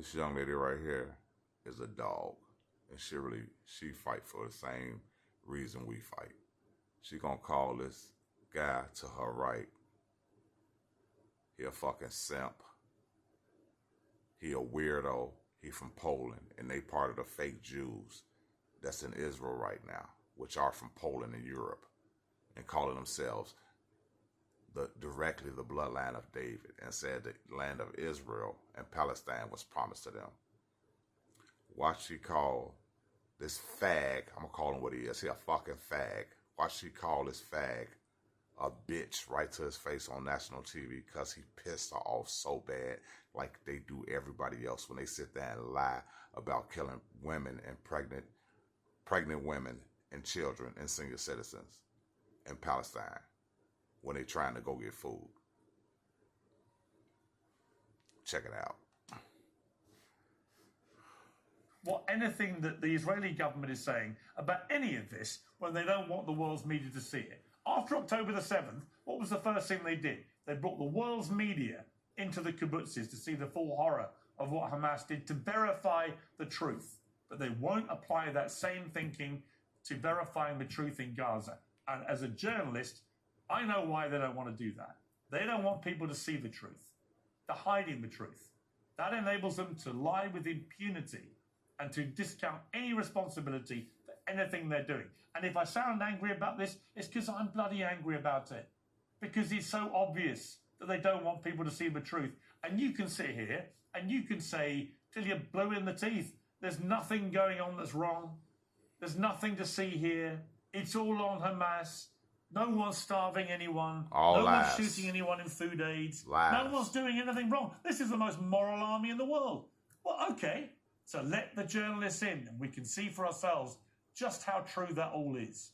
This young lady right here is a dog. And she fight for the same reason we fight. She gonna call this guy to her right. He a fucking simp. He a weirdo. He from Poland. And they part of the fake Jews that's in Israel right now, which are from Poland and Europe, and calling themselves directly the bloodline of David, and said the land of Israel and Palestine was promised to them. Watch she call this fag, I'm going to call him what he is, he a fucking fag. Watch she call this fag a bitch right to his face on national TV because he pissed her off so bad, like they do everybody else when they sit there and lie about killing women and pregnant women and children and senior citizens in Palestine when they're trying to go get food. Check it out. What anything that the Israeli government is saying about any of this when they don't want the world's media to see it. After October the 7th, what was the first thing they did? They brought the world's media into the kibbutzes to see the full horror of what Hamas did to verify the truth. But they won't apply that same thinking to verifying the truth in Gaza. And as a journalist, I know why they don't want to do that. They don't want people to see the truth. They're hiding the truth. That enables them to lie with impunity and to discount any responsibility for anything they're doing. And if I sound angry about this, it's because I'm bloody angry about it. Because it's so obvious that they don't want people to see the truth. And you can sit here and you can say, till you're blue in the teeth, there's nothing going on that's wrong. There's nothing to see here. It's all on Hamas. No one's starving anyone. No one's shooting anyone in food aids. No one's doing anything wrong. This is the most moral army in the world. Well, okay. So let the journalists in and we can see for ourselves just how true that all is.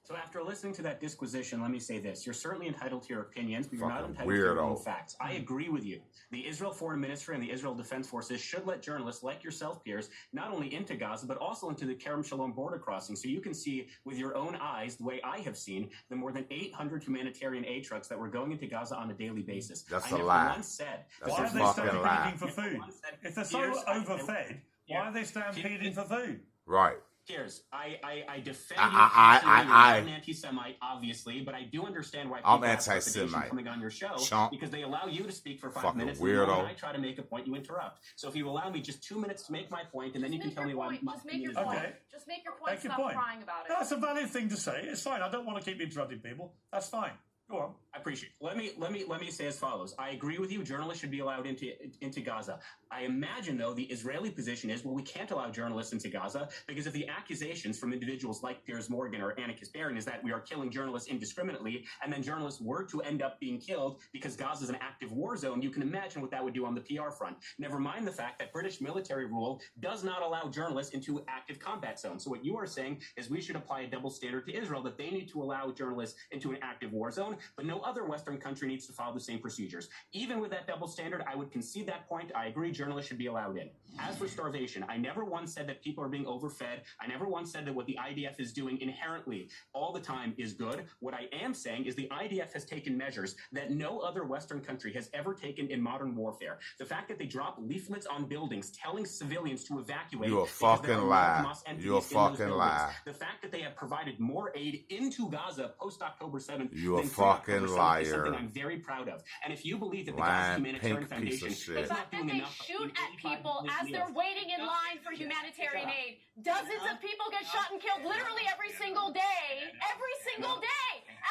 So after listening to that disquisition, let me say this. You're certainly entitled to your opinions, but you're not entitled to your own facts. I agree with you. The Israel Foreign Ministry and the Israel Defense Forces should let journalists like yourself, Piers, not only into Gaza, but also into the Kerem Shalom border crossing, so you can see with your own eyes, the way I have seen, the more than 800 humanitarian aid trucks that were going into Gaza on a daily basis. That's a lie. Once said, why are they stampeding for food? If they're so overfed, why are they stampeding for food? Right. Piers, I defend you. I'm an anti-Semite, obviously, but I do understand why people have trepidation coming on your show because they allow you to speak for 5 minutes, and then when I try to make a point, you interrupt. So if you allow me just 2 minutes to make my point, and then you can tell me why. Just make your point. Okay. Just make your point. Stop crying about it. That's a valid thing to say. It's fine. I don't want to keep interrupting people. That's fine. Go on. I appreciate it. Let me say as follows. I agree with you. Journalists should be allowed into Gaza. I imagine, though, the Israeli position is, well, we can't allow journalists into Gaza because of the accusations from individuals like Piers Morgan or Anna Kasparian is that we are killing journalists indiscriminately, and then journalists were to end up being killed because Gaza is an active war zone. You can imagine what that would do on the PR front. Never mind the fact that British military rule does not allow journalists into active combat zones. So what you are saying is we should apply a double standard to Israel, that they need to allow journalists into an active war zone, but no other Western country needs to follow the same procedures. Even with that double standard, I would concede that point. I agree journalists should be allowed in. As for starvation, I never once said that people are being overfed. I never once said that what the IDF is doing inherently all the time is good. What I am saying is the IDF has taken measures that no other Western country has ever taken in modern warfare. The fact that they drop leaflets on buildings telling civilians to evacuate. You're a fucking lie. You're a fucking lie. The fact that they have provided more aid into Gaza post-October 7th. You're a fucking liar. Is something I'm very proud of. And if you believe that the Gaza Humanitarian Foundation is not doing enough, shoot at people as they're waiting in line for humanitarian aid. Dozens of people get shot and killed literally every single day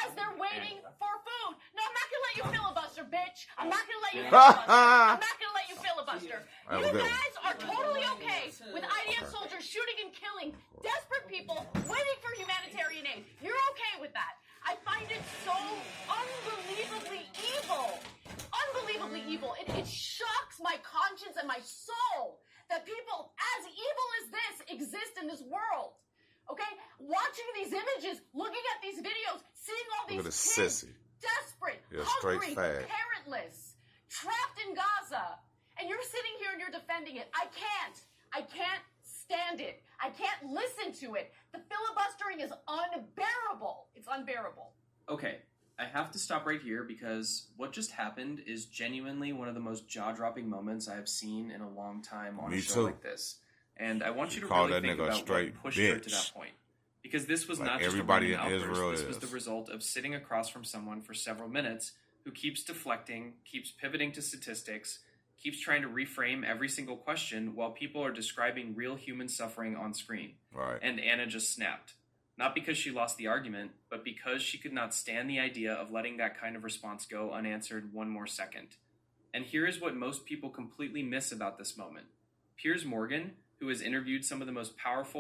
as they're waiting for food. No, I'm not gonna let you filibuster, bitch. I'm not gonna let you filibuster. I'm not gonna let you filibuster. You guys are totally okay with IDF soldiers shooting and killing desperate people waiting for humanitarian aid. You're okay with that. I find it so unbelievably evil. Unbelievably evil. It shocks my conscience and my soul that people as evil as this exist in this world. Okay? Watching these images, looking at these videos, seeing all these kids desperate, hungry, parentless, trapped in Gaza, and you're sitting here and you're defending it. I can't stand it. I can't listen to it. The filibustering is unbearable. It's unbearable. Okay. I have to stop right here because what just happened is genuinely one of the most jaw-dropping moments I have seen in a long time on Me a show too. like this. And I want you to Call really that think nigga a about straight what pushed her to bitch. that point. Because this was Like not just everybody a random in outburst. Israel This was is. the result of sitting across from someone for several minutes who keeps deflecting, keeps pivoting to statistics, keeps trying to reframe every single question while people are describing real human suffering on screen. Right. And Anna just snapped. Not because she lost the argument, but because she could not stand the idea of letting that kind of response go unanswered one more second. And here is what most people completely miss about this moment. Piers Morgan, who has interviewed some of the most powerful